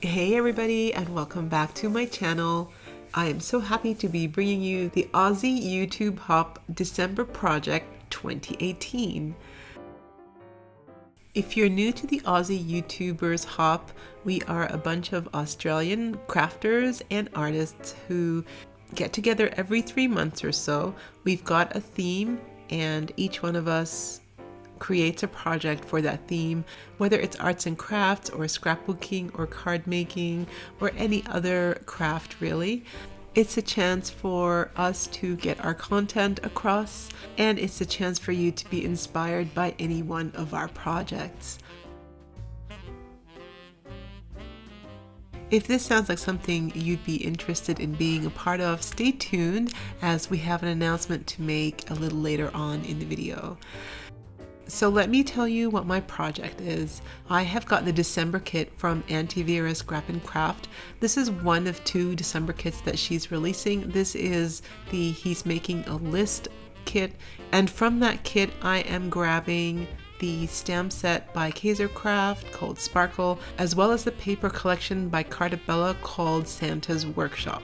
Hey everybody, and welcome back to my channel. I am so happy to be bringing you the Aussie YouTube Hop December Project 2018. If you're new to the Aussie YouTubers Hop, we are a bunch of Australian crafters and artists who get together every 3 months or so. We've got a theme and each one of us creates a project for that theme, whether it's arts and crafts or scrapbooking or card making or any other craft really. It's a chance for us to get our content across, and it's a chance for you to be inspired by any one of our projects. If this sounds like something you'd be interested in being a part of, stay tuned as we have an announcement to make a little later on in the video. So let me tell you what my project is. I have got the December kit from Aunty Vera Scrap and Craft. This is one of 2 December kits that she's releasing. This is the He's Making a List kit, and from that kit I am grabbing the stamp set by Craft called Sparkle, as well as the paper collection by Cartabella called Santa's Workshop.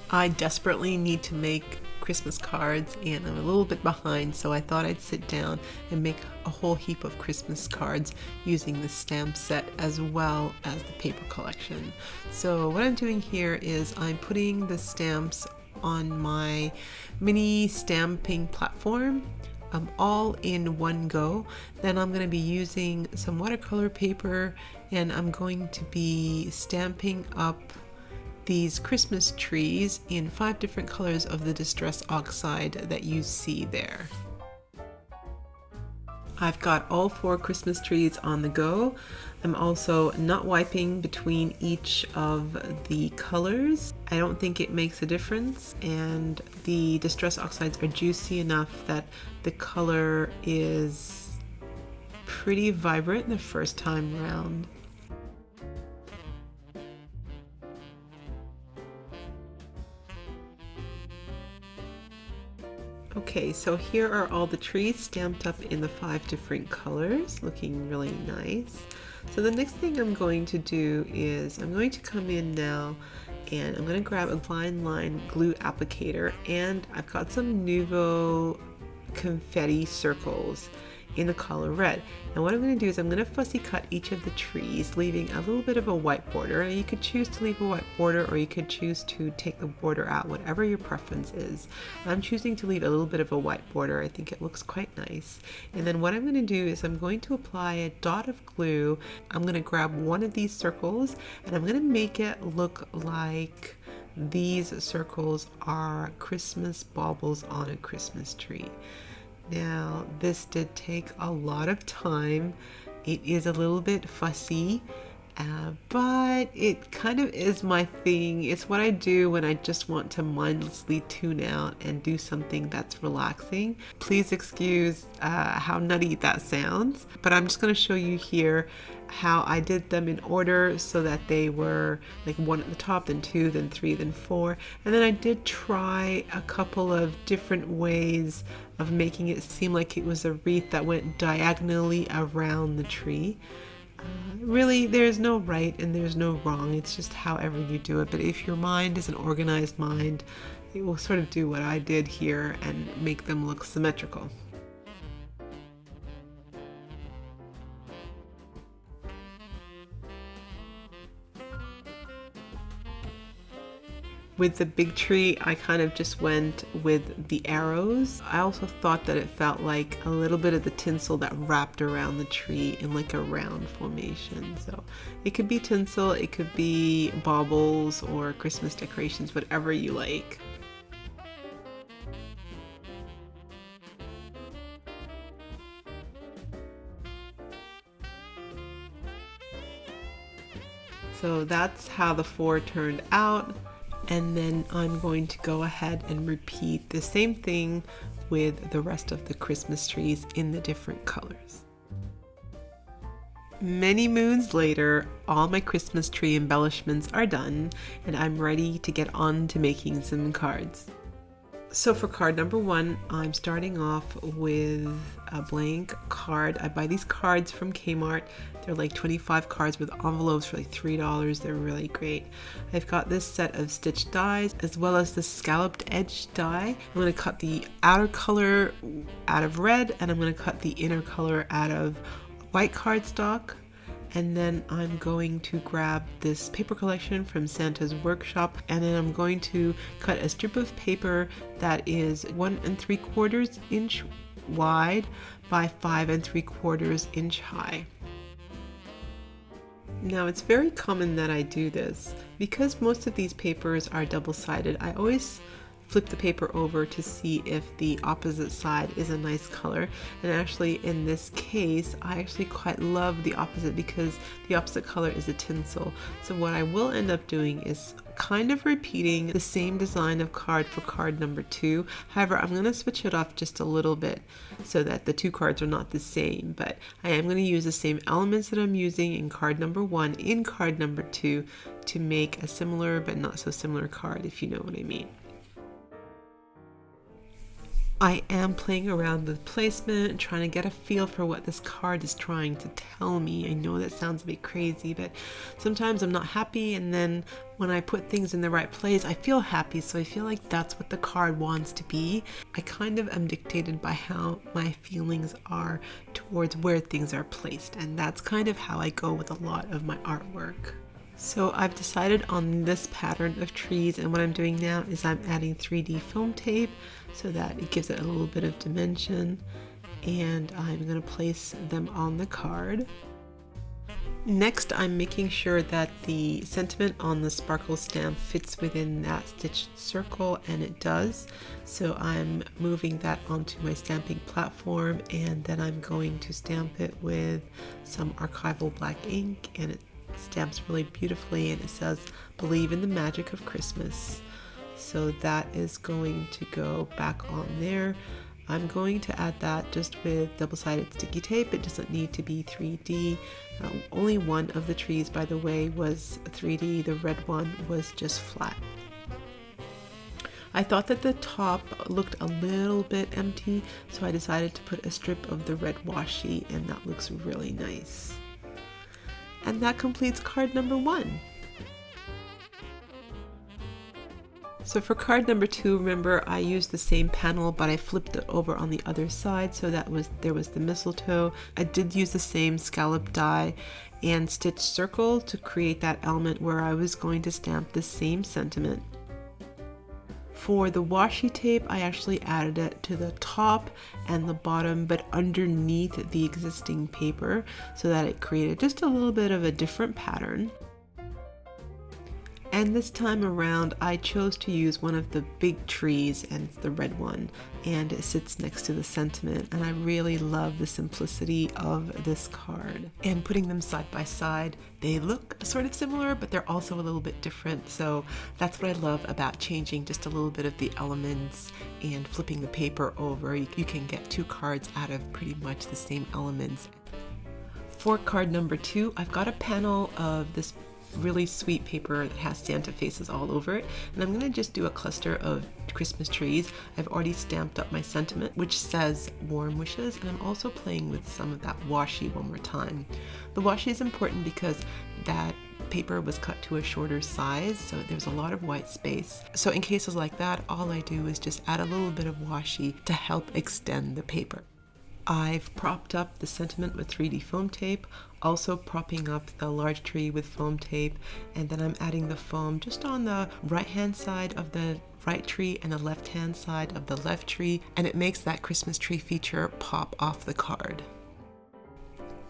I desperately need to make Christmas cards and I'm a little bit behind, so I thought I'd sit down and make a whole heap of Christmas cards using the stamp set as well as the paper collection. So what I'm doing here is I'm putting the stamps on my mini stamping platform all in one go. Then I'm going to be using some watercolor paper and I'm going to be stamping up these Christmas trees in 5 different colors of the Distress Oxide that you see there. I've got all 4 Christmas trees on the go. I'm also not wiping between each of the colors. I don't think it makes a difference, and the Distress Oxides are juicy enough that the color is pretty vibrant the first time round. Okay, so here are all the trees stamped up in the 5 different colors, looking really nice. So the next thing I'm going to do is I'm going to come in now and I'm going to grab a fine line glue applicator, and I've got some Nuvo confetti circles in the color red. And what I'm going to do is I'm going to fussy cut each of the trees, leaving a little bit of a white border. And you could choose to leave a white border, or you could choose to take the border out, whatever your preference is. I'm choosing to leave a little bit of a white border. I think it looks quite nice. And then what I'm going to do is I'm going to apply a dot of glue. I'm going to grab one of these circles and I'm going to make it look like these circles are Christmas baubles on a Christmas tree. Now, this did take a lot of time. It is a little bit fussy, but it kind of is my thing. It's what I do when I just want to mindlessly tune out and do something that's relaxing. Please excuse how nutty that sounds, but I'm just going to show you here how I did them in order so that they were like 1 at the top, then 2, then 3, then 4. And then I did try a couple of different ways of making it seem like it was a wreath that went diagonally around the tree. Really, there's no right and there's no wrong. It's just however you do it. But if your mind is an organized mind, it will sort of do what I did here and make them look symmetrical. With the big tree, I kind of just went with the arrows. I also thought that it felt like a little bit of the tinsel that wrapped around the tree in like a round formation. So it could be tinsel, it could be baubles or Christmas decorations, whatever you like. So that's how the 4 turned out. And then I'm going to go ahead and repeat the same thing with the rest of the Christmas trees in the different colors. Many moons later, all my Christmas tree embellishments are done and I'm ready to get on to making some cards. So for card number 1, I'm starting off with a blank card. I buy these cards from Kmart. They're like 25 cards with envelopes for like $3. They're really great. I've got this set of stitch dies as well as the scalloped edge die. I'm going to cut the outer color out of red, and I'm going to cut the inner color out of white cardstock. And then I'm going to grab this paper collection from Santa's Workshop, and then I'm going to cut a strip of paper that is 1 3/4 inch wide by 5 3/4 inch high. Now it's very common that I do this. Because most of these papers are double-sided, I always flip the paper over to see if the opposite side is a nice color, and actually in this case I actually quite love the opposite because the opposite color is a tinsel. So what I will end up doing is kind of repeating the same design of card for card number 2. However, I'm going to switch it off just a little bit so that the 2 cards are not the same, but I am going to use the same elements that I'm using in card number 1 in card number 2 to make a similar but not so similar card, if you know what I mean. I am playing around with placement, trying to get a feel for what this card is trying to tell me. I know that sounds a bit crazy, but sometimes I'm not happy, and then when I put things in the right place, I feel happy, so I feel like that's what the card wants to be. I kind of am dictated by how my feelings are towards where things are placed, and that's kind of how I go with a lot of my artwork. So I've decided on this pattern of trees, and what I'm doing now is I'm adding 3D foam tape so that it gives it a little bit of dimension, and I'm going to place them on the card. Next, I'm making sure that the sentiment on the sparkle stamp fits within that stitched circle, and it does. So I'm moving that onto my stamping platform, and then I'm going to stamp it with some archival black ink, and it stamps really beautifully, and it says "Believe in the magic of Christmas." So that is going to go back on there. I'm going to add that just with double-sided sticky tape. It doesn't need to be 3D. Only one of the trees, by the way, was 3D. The red one was just flat. I thought that the top looked a little bit empty, so I decided to put a strip of the red washi, and that looks really nice. And that completes card number 1. So for card number 2, remember I used the same panel, but I flipped it over on the other side, so there was the mistletoe. I did use the same scallop die and stitch circle to create that element where I was going to stamp the same sentiment. For the washi tape, I actually added it to the top and the bottom, but underneath the existing paper, so that it created just a little bit of a different pattern. And this time around, I chose to use one of the big trees, and it's the red one, and it sits next to the sentiment, and I really love the simplicity of this card. And putting them side by side, they look sort of similar, but they're also a little bit different, so that's what I love about changing just a little bit of the elements and flipping the paper over. You can get 2 cards out of pretty much the same elements. For card number 2, I've got a panel of this really sweet paper that has Santa faces all over it, and I'm going to just do a cluster of Christmas trees. I've already stamped up my sentiment, which says warm wishes, and I'm also playing with some of that washi one more time. The washi is important because that paper was cut to a shorter size, so there's a lot of white space. So in cases like that, all I do is just add a little bit of washi to help extend the paper. I've propped up the sentiment with 3D foam tape, also propping up the large tree with foam tape, and then I'm adding the foam just on the right hand side of the right tree and the left hand side of the left tree, and it makes that Christmas tree feature pop off the card.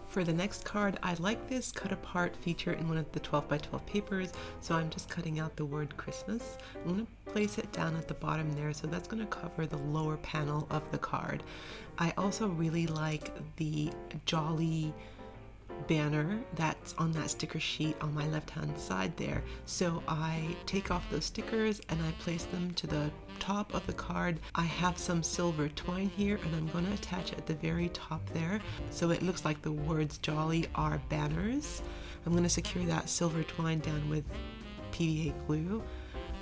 For the next card, I like this cut apart feature in one of the 12 by 12 papers, so I'm just cutting out the word Christmas. I'm going to place it down at the bottom there, so that's going to cover the lower panel of the card. I also really like the jolly banner that's on that sticker sheet on my left hand side there, so I take off those stickers and I place them to the top of the card. I have some silver twine here, and I'm going to attach it at the very top there so it looks like the words jolly are banners. I'm going to secure that silver twine down with PVA glue.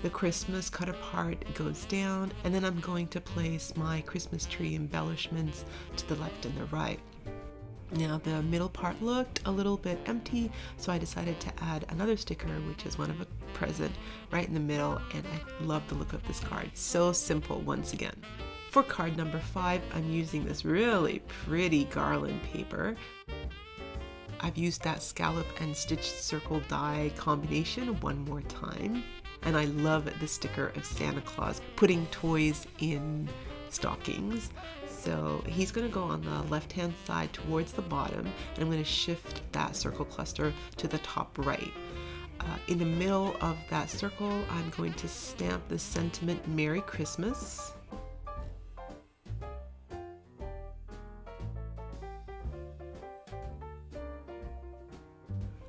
The Christmas cut apart goes down, and then I'm going to place my Christmas tree embellishments to the left and the right. Now the middle part looked a little bit empty, so I decided to add another sticker, which is one of a present, right in the middle, and I love the look of this card. So simple once again. For card number 5, I'm using this really pretty garland paper. I've used that scallop and stitched circle die combination one more time. And I love the sticker of Santa Claus putting toys in stockings. So he's going to go on the left hand side towards the bottom, and I'm going to shift that circle cluster to the top right. In the middle of that circle, I'm going to stamp the sentiment Merry Christmas.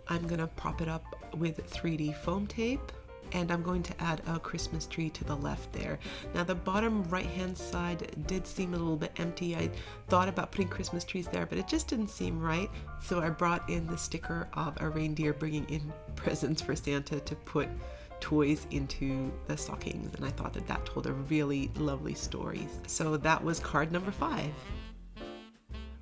I'm going to prop it up with 3D foam tape, and I'm going to add a Christmas tree to the left there. Now the bottom right hand side did seem a little bit empty. I thought about putting Christmas trees there, but it just didn't seem right. So I brought in the sticker of a reindeer bringing in presents for Santa to put toys into the stockings, and I thought that that told a really lovely story. So that was card number 5.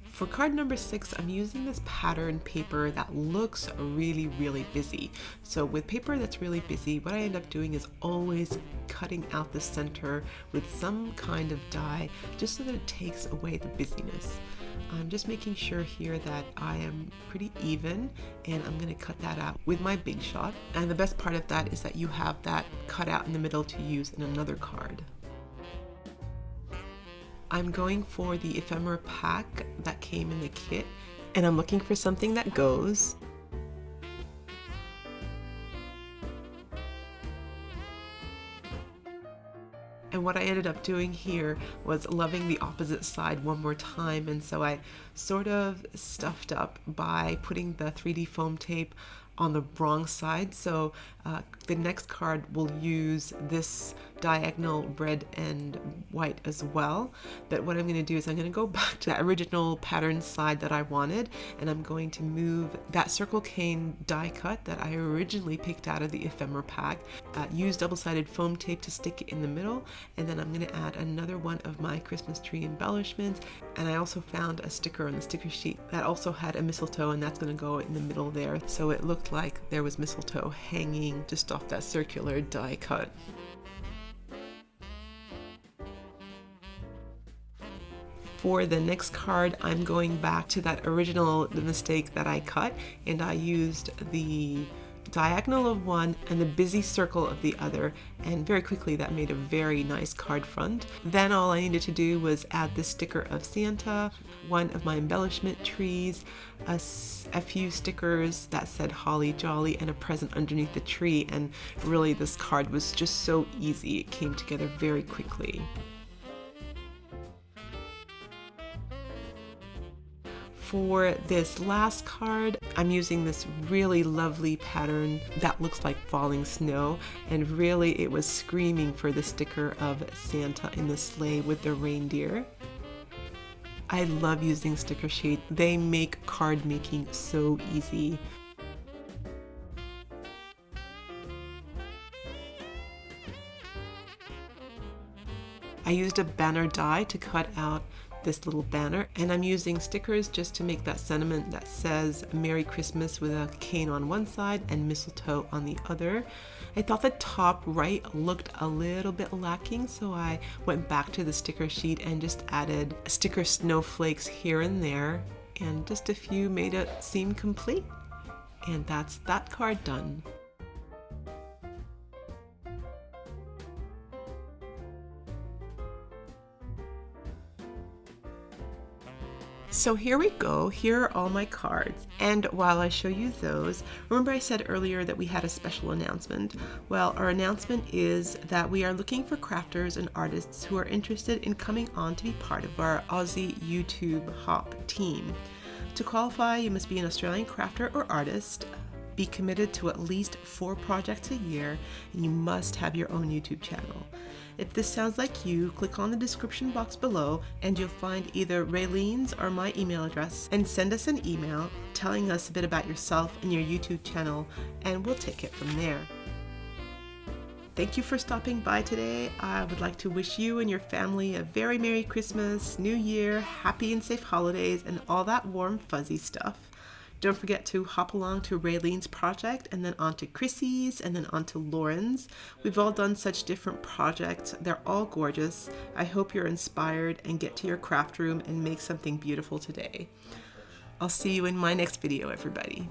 For card number 6, I'm using this pattern paper that looks really busy. So with paper that's really busy, what I end up doing is always cutting out the center with some kind of die, just so that it takes away the busyness. I'm just making sure here that I am pretty even, and I'm going to cut that out with my Big Shot. And the best part of that is that you have that cut out in the middle to use in another card. I'm going for the ephemera pack that came in the kit, and I'm looking for something that goes. And what I ended up doing here was loving the opposite side one more time, and so I sort of stuffed up by putting the 3D foam tape on the wrong side. So the next card will use this diagonal red and white as well. But what I'm going to do is I'm going to go back to the original pattern side that I wanted, and I'm going to move that circle cane die cut that I originally picked out of the ephemera pack, use double-sided foam tape to stick it in the middle, and then I'm going to add another one of my Christmas tree embellishments. And I also found a sticker on the sticker sheet that also had a mistletoe, and that's going to go in the middle there, so it looked like there was mistletoe hanging just off that circular die cut. For the next card, I'm going back to that original mistake that I cut, and I used the diagonal of one and the busy circle of the other, and very quickly that made a very nice card front. Then all I needed to do was add the sticker of Santa, one of my embellishment trees, a few stickers that said Holly Jolly, and a present underneath the tree, and really this card was just so easy. It came together very quickly. For this last card, I'm using this really lovely pattern that looks like falling snow, and really it was screaming for the sticker of Santa in the sleigh with the reindeer. I love using sticker sheets. They make card making so easy. I used a banner die to cut out this little banner, and I'm using stickers just to make that sentiment that says Merry Christmas with a cane on one side and mistletoe on the other. I thought the top right looked a little bit lacking, so I went back to the sticker sheet and just added sticker snowflakes here and there, and just a few made it seem complete. And that's that card done. So here we go, here are all my cards, and while I show you those, remember I said earlier that we had a special announcement? Well, our announcement is that we are looking for crafters and artists who are interested in coming on to be part of our Aussie YouTube Hop team. To qualify, you must be an Australian crafter or artist, be committed to at least 4 projects a year, and you must have your own YouTube channel. If this sounds like you, click on the description box below and you'll find either Raelene's or my email address, and send us an email telling us a bit about yourself and your YouTube channel, and we'll take it from there. Thank you for stopping by today. I would like to wish you and your family a very Merry Christmas, New Year, happy and safe holidays, and all that warm fuzzy stuff. Don't forget to hop along to Raelene's project, and then on to Chrissy's, and then on to Lauren's. We've all done such different projects. They're all gorgeous. I hope you're inspired and get to your craft room and make something beautiful today. I'll see you in my next video, everybody.